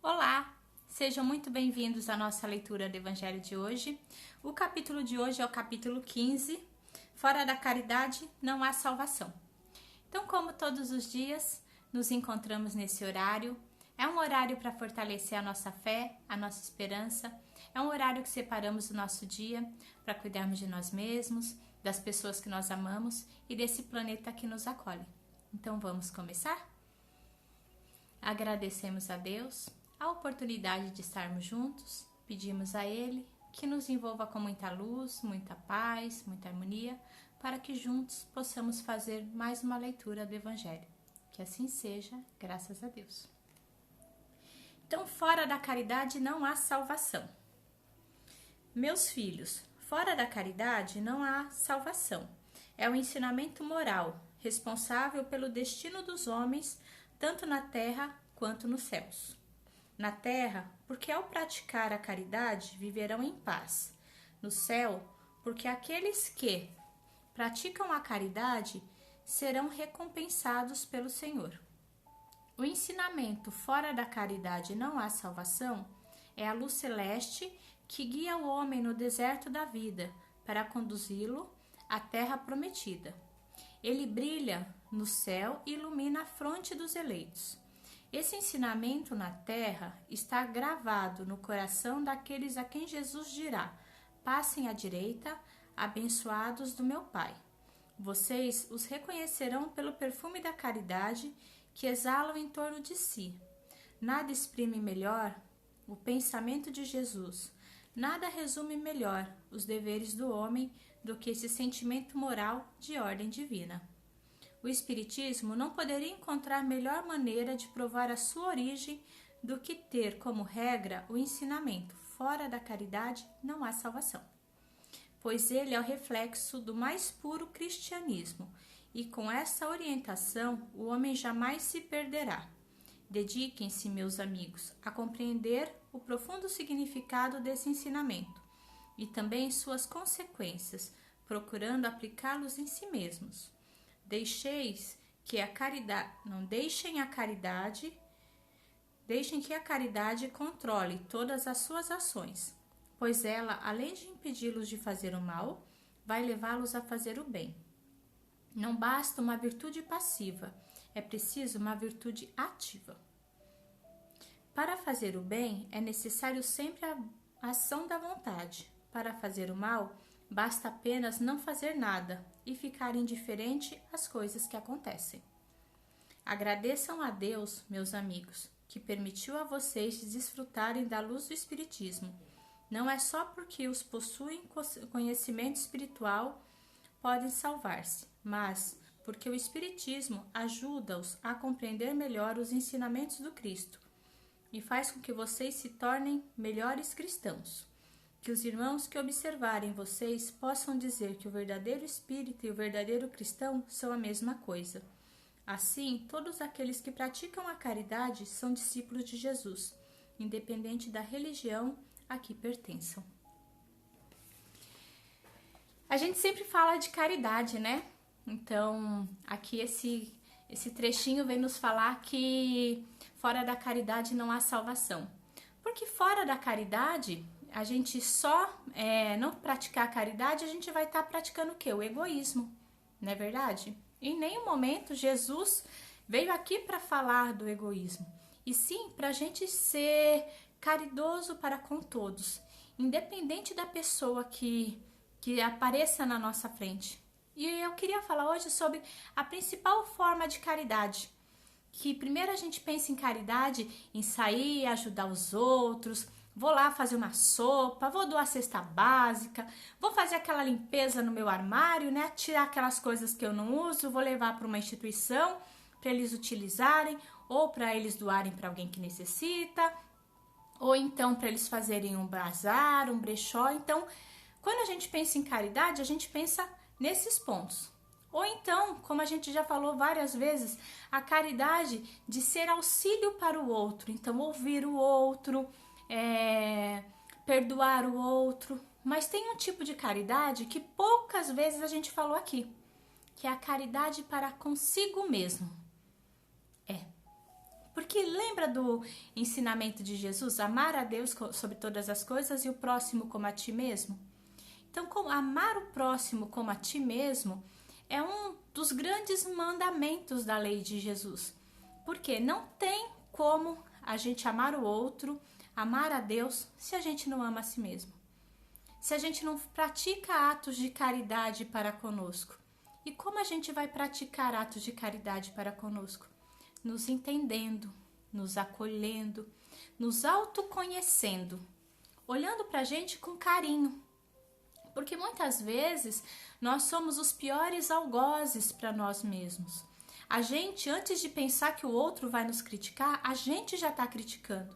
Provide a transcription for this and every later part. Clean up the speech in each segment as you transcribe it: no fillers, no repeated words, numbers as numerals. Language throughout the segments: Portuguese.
Olá, sejam muito bem-vindos à nossa leitura do Evangelho de hoje. O capítulo de hoje é o capítulo 15, Fora da caridade não há salvação. Então, como todos os dias, nos encontramos nesse horário. É um horário para fortalecer a nossa fé, a nossa esperança. É um horário que separamos do nosso dia para cuidarmos de nós mesmos, das pessoas que nós amamos e desse planeta que nos acolhe. Então, vamos começar? Agradecemos a Deus a oportunidade de estarmos juntos, pedimos a Ele que nos envolva com muita luz, muita paz, muita harmonia, para que juntos possamos fazer mais uma leitura do Evangelho. Que assim seja, graças a Deus. Então, fora da caridade não há salvação. Meus filhos, fora da caridade não há salvação. É o ensinamento moral, responsável pelo destino dos homens, tanto na terra quanto nos céus. Na terra, porque ao praticar a caridade viverão em paz. No céu, porque aqueles que praticam a caridade serão recompensados pelo Senhor. O ensinamento fora da caridade não há salvação é a luz celeste que guia o homem no deserto da vida para conduzi-lo à terra prometida. Ele brilha no céu e ilumina a fronte dos eleitos. Esse ensinamento na terra está gravado no coração daqueles a quem Jesus dirá: passem à direita, abençoados do meu Pai. Vocês os reconhecerão pelo perfume da caridade que exalam em torno de si. Nada exprime melhor o pensamento de Jesus, nada resume melhor os deveres do homem do que esse sentimento moral de ordem divina. O Espiritismo não poderia encontrar melhor maneira de provar a sua origem do que ter como regra o ensinamento: fora da caridade não há salvação. Pois ele é o reflexo do mais puro cristianismo, e com essa orientação o homem jamais se perderá. Dediquem-se, meus amigos, a compreender o profundo significado desse ensinamento e também suas consequências, procurando aplicá-los em si mesmos. Deixem que a caridade controle todas as suas ações, pois ela, além de impedi-los de fazer o mal, vai levá-los a fazer o bem. Não basta uma virtude passiva, é preciso uma virtude ativa. Para fazer o bem, é necessário sempre a ação da vontade. Para fazer o mal, basta apenas não fazer nada e ficar indiferente às coisas que acontecem. Agradeçam a Deus, meus amigos, que permitiu a vocês desfrutarem da luz do Espiritismo. Não é só porque os possuem conhecimento espiritual podem salvar-se, mas porque o Espiritismo ajuda-os a compreender melhor os ensinamentos do Cristo e faz com que vocês se tornem melhores cristãos. Que os irmãos que observarem vocês possam dizer que o verdadeiro espírita e o verdadeiro cristão são a mesma coisa. Assim, todos aqueles que praticam a caridade são discípulos de Jesus, independente da religião a que pertençam. A gente sempre fala de caridade, né? Então, aqui esse trechinho vem nos falar que fora da caridade não há salvação. Porque fora da caridade, a gente só não praticar a caridade, a gente vai estar praticando o quê? O egoísmo, não é verdade? Em nenhum momento Jesus veio aqui para falar do egoísmo, e sim para a gente ser caridoso para com todos, independente da pessoa que apareça na nossa frente. E eu queria falar hoje sobre a principal forma de caridade, que primeiro a gente pensa em caridade, em sair, ajudar os outros. Vou lá fazer uma sopa, vou doar cesta básica, vou fazer aquela limpeza no meu armário, né? Tirar aquelas coisas que eu não uso, vou levar para uma instituição para eles utilizarem, ou para eles doarem para alguém que necessita, ou então para eles fazerem um bazar, um brechó. Então, quando a gente pensa em caridade, a gente pensa nesses pontos. Ou então, como a gente já falou várias vezes, a caridade de ser auxílio para o outro. Então, ouvir o outro, perdoar o outro. Mas tem um tipo de caridade que poucas vezes a gente falou aqui, que é a caridade para consigo mesmo. Porque Porque lembra do ensinamento de Jesus? Amar a Deus sobre todas as coisas e o próximo como a ti mesmo. Então, amar o próximo como a ti mesmo é um dos grandes mandamentos da lei de Jesus. Porque não tem como a gente amar o outro, amar a Deus, se a gente não ama a si mesmo. Se a gente não pratica atos de caridade para conosco. E como a gente vai praticar atos de caridade para conosco? Nos entendendo, nos acolhendo, nos autoconhecendo, olhando para a gente com carinho. Porque muitas vezes nós somos os piores algozes para nós mesmos. A gente, antes de pensar que o outro vai nos criticar, a gente já está criticando.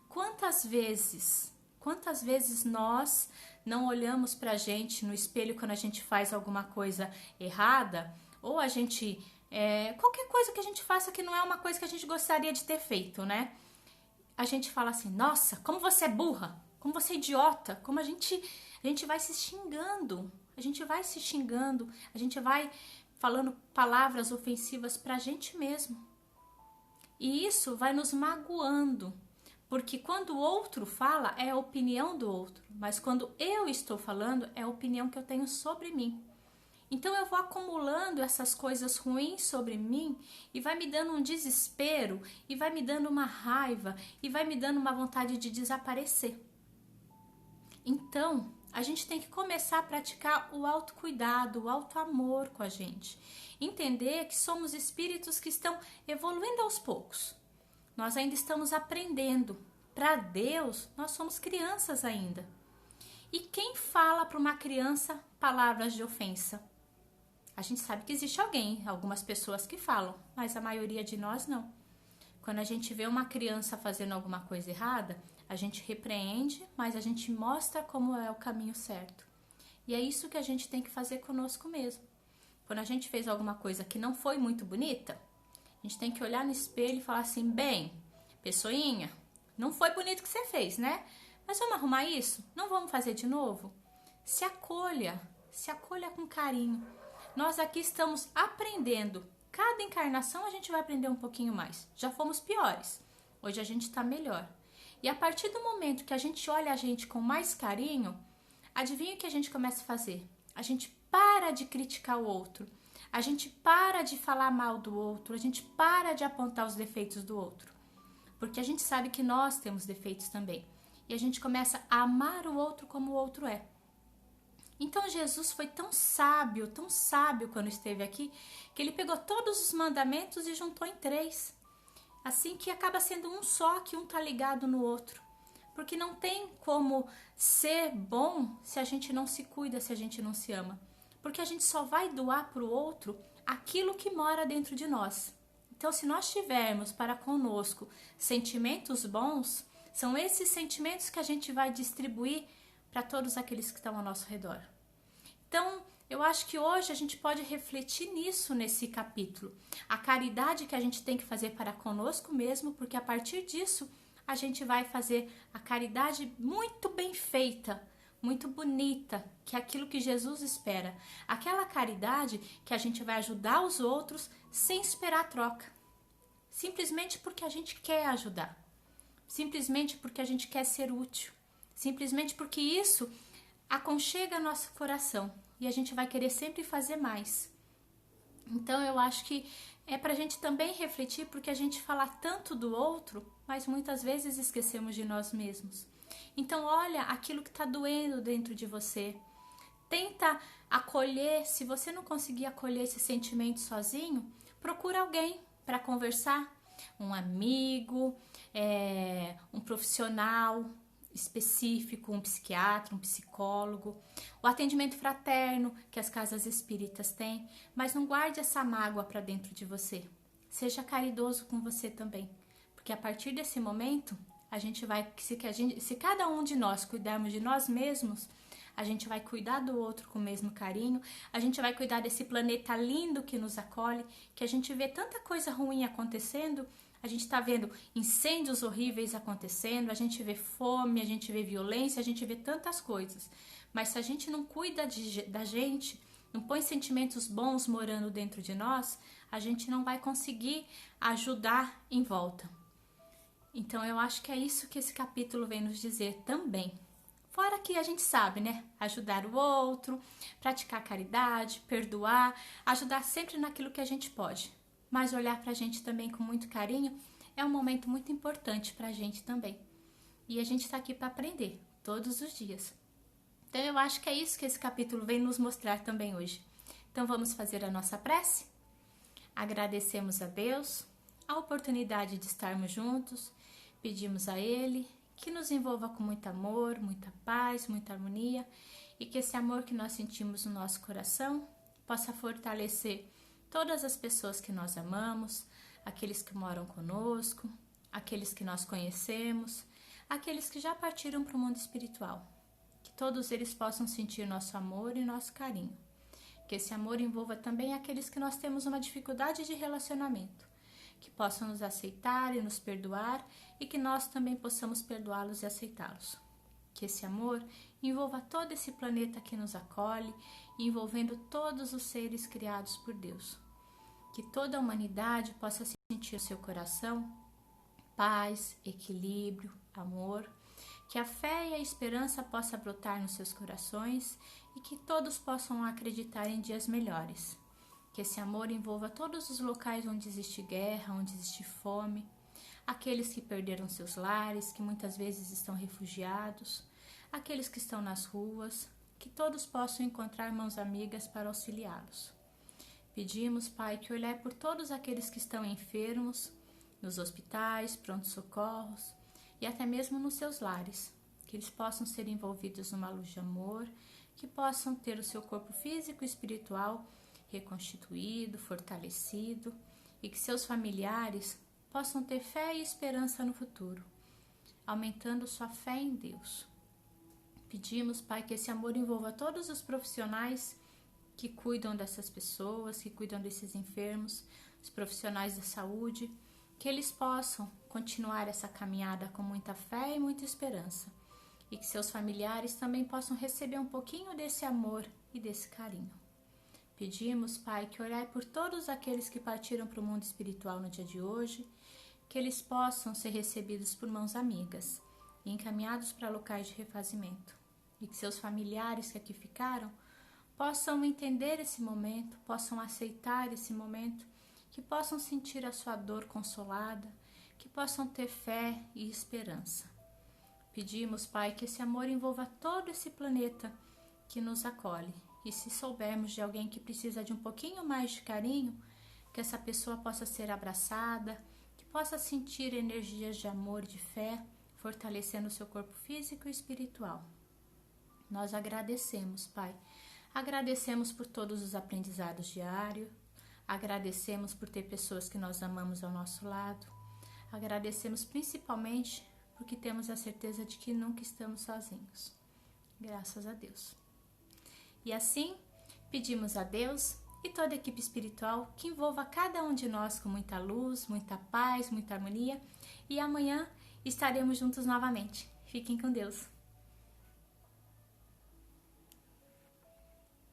Quantas vezes nós não olhamos pra gente no espelho quando a gente faz alguma coisa errada, ou a gente, qualquer coisa que a gente faça que não é uma coisa que a gente gostaria de ter feito, né? A gente fala assim, nossa, como você é burra, como você é idiota, como a gente vai se xingando, a gente vai falando palavras ofensivas pra gente mesmo. E isso vai nos magoando. Porque quando o outro fala, é a opinião do outro. Mas quando eu estou falando, é a opinião que eu tenho sobre mim. Então eu vou acumulando essas coisas ruins sobre mim e vai me dando um desespero, e vai me dando uma raiva, e vai me dando uma vontade de desaparecer. Então, a gente tem que começar a praticar o autocuidado, o autoamor com a gente. Entender que somos espíritos que estão evoluindo aos poucos. Nós ainda estamos aprendendo. Para Deus, nós somos crianças ainda. E quem fala para uma criança palavras de ofensa? A gente sabe que existe algumas pessoas que falam, mas a maioria de nós não. Quando a gente vê uma criança fazendo alguma coisa errada, a gente repreende, mas a gente mostra como é o caminho certo. E é isso que a gente tem que fazer conosco mesmo. Quando a gente fez alguma coisa que não foi muito bonita, a gente tem que olhar no espelho e falar assim, bem, pessoinha, não foi bonito o que você fez, né? Mas vamos arrumar isso? Não vamos fazer de novo? Se acolha com carinho. Nós aqui estamos aprendendo. Cada encarnação a gente vai aprender um pouquinho mais. Já fomos piores. Hoje a gente está melhor. E a partir do momento que a gente olha a gente com mais carinho, adivinha o que a gente começa a fazer? A gente para de criticar o outro. A gente para de falar mal do outro. A gente para de apontar os defeitos do outro. Porque a gente sabe que nós temos defeitos também. E a gente começa a amar o outro como o outro é. Então Jesus foi tão sábio quando esteve aqui, que ele pegou todos os mandamentos e juntou em 3. Assim que acaba sendo um só, que um tá ligado no outro. Porque não tem como ser bom se a gente não se cuida, se a gente não se ama. Porque a gente só vai doar pro outro aquilo que mora dentro de nós. Então, se nós tivermos para conosco sentimentos bons, são esses sentimentos que a gente vai distribuir para todos aqueles que estão ao nosso redor. Então, eu acho que hoje a gente pode refletir nisso nesse capítulo. A caridade que a gente tem que fazer para conosco mesmo, porque a partir disso a gente vai fazer a caridade muito bem feita, muito bonita, que é aquilo que Jesus espera. Aquela caridade que a gente vai ajudar os outros sem esperar troca. Simplesmente porque a gente quer ajudar. Simplesmente porque a gente quer ser útil. Simplesmente porque isso aconchega nosso coração. E a gente vai querer sempre fazer mais. Então eu acho que é pra gente também refletir, porque a gente fala tanto do outro, mas muitas vezes esquecemos de nós mesmos. Então olha aquilo que está doendo dentro de você. Tenta acolher. Se você não conseguir acolher esse sentimento sozinho, procura alguém para conversar. Um amigo, um profissional específico, um psiquiatra, um psicólogo, o atendimento fraterno que as casas espíritas têm, mas não guarde essa mágoa para dentro de você. Seja caridoso com você também, porque a partir desse momento, a gente vai, se cada um de nós cuidarmos de nós mesmos, a gente vai cuidar do outro com o mesmo carinho, a gente vai cuidar desse planeta lindo que nos acolhe, que a gente vê tanta coisa ruim acontecendo. A gente está vendo incêndios horríveis acontecendo, a gente vê fome, a gente vê violência, a gente vê tantas coisas. Mas se a gente não cuida da gente, não põe sentimentos bons morando dentro de nós, a gente não vai conseguir ajudar em volta. Então eu acho que é isso que esse capítulo vem nos dizer também. Fora que a gente sabe, né? Ajudar o outro, praticar caridade, perdoar, ajudar sempre naquilo que a gente pode. Mas olhar pra gente também com muito carinho é um momento muito importante pra gente também. E a gente tá aqui para aprender todos os dias. Então eu acho que é isso que esse capítulo vem nos mostrar também hoje. Então vamos fazer a nossa prece? Agradecemos a Deus a oportunidade de estarmos juntos, pedimos a Ele que nos envolva com muito amor, muita paz, muita harmonia e que esse amor que nós sentimos no nosso coração possa fortalecer todas as pessoas que nós amamos, aqueles que moram conosco, aqueles que nós conhecemos, aqueles que já partiram para o mundo espiritual. Que todos eles possam sentir nosso amor e nosso carinho. Que esse amor envolva também aqueles que nós temos uma dificuldade de relacionamento, que possam nos aceitar e nos perdoar e que nós também possamos perdoá-los e aceitá-los. Que esse amor envolva todo esse planeta que nos acolhe, envolvendo todos os seres criados por Deus. Que toda a humanidade possa sentir no seu coração paz, equilíbrio, amor. Que a fé e a esperança possam brotar nos seus corações e que todos possam acreditar em dias melhores. Que esse amor envolva todos os locais onde existe guerra, onde existe fome, aqueles que perderam seus lares, que muitas vezes estão refugiados, aqueles que estão nas ruas, que todos possam encontrar mãos amigas para auxiliá-los. Pedimos, Pai, que olhai por todos aqueles que estão enfermos, nos hospitais, pronto-socorros e até mesmo nos seus lares, que eles possam ser envolvidos numa luz de amor, que possam ter o seu corpo físico e espiritual reconstituído, fortalecido e que seus familiares possam ter fé e esperança no futuro, aumentando sua fé em Deus. Pedimos, Pai, que esse amor envolva todos os profissionais que cuidam dessas pessoas, que cuidam desses enfermos, os profissionais da saúde, que eles possam continuar essa caminhada com muita fé e muita esperança e que seus familiares também possam receber um pouquinho desse amor e desse carinho. Pedimos, Pai, que olhai por todos aqueles que partiram para o mundo espiritual no dia de hoje, que eles possam ser recebidos por mãos amigas e encaminhados para locais de refazimento, e que seus familiares que aqui ficaram possam entender esse momento, possam aceitar esse momento, que possam sentir a sua dor consolada, que possam ter fé e esperança. Pedimos, Pai, que esse amor envolva todo esse planeta que nos acolhe. E se soubermos de alguém que precisa de um pouquinho mais de carinho, que essa pessoa possa ser abraçada, que possa sentir energias de amor e de fé, fortalecendo o seu corpo físico e espiritual. Nós agradecemos, Pai. Agradecemos por todos os aprendizados diários, agradecemos por ter pessoas que nós amamos ao nosso lado, agradecemos principalmente porque temos a certeza de que nunca estamos sozinhos. Graças a Deus. E assim, pedimos a Deus e toda a equipe espiritual que envolva cada um de nós com muita luz, muita paz, muita harmonia. E amanhã estaremos juntos novamente. Fiquem com Deus.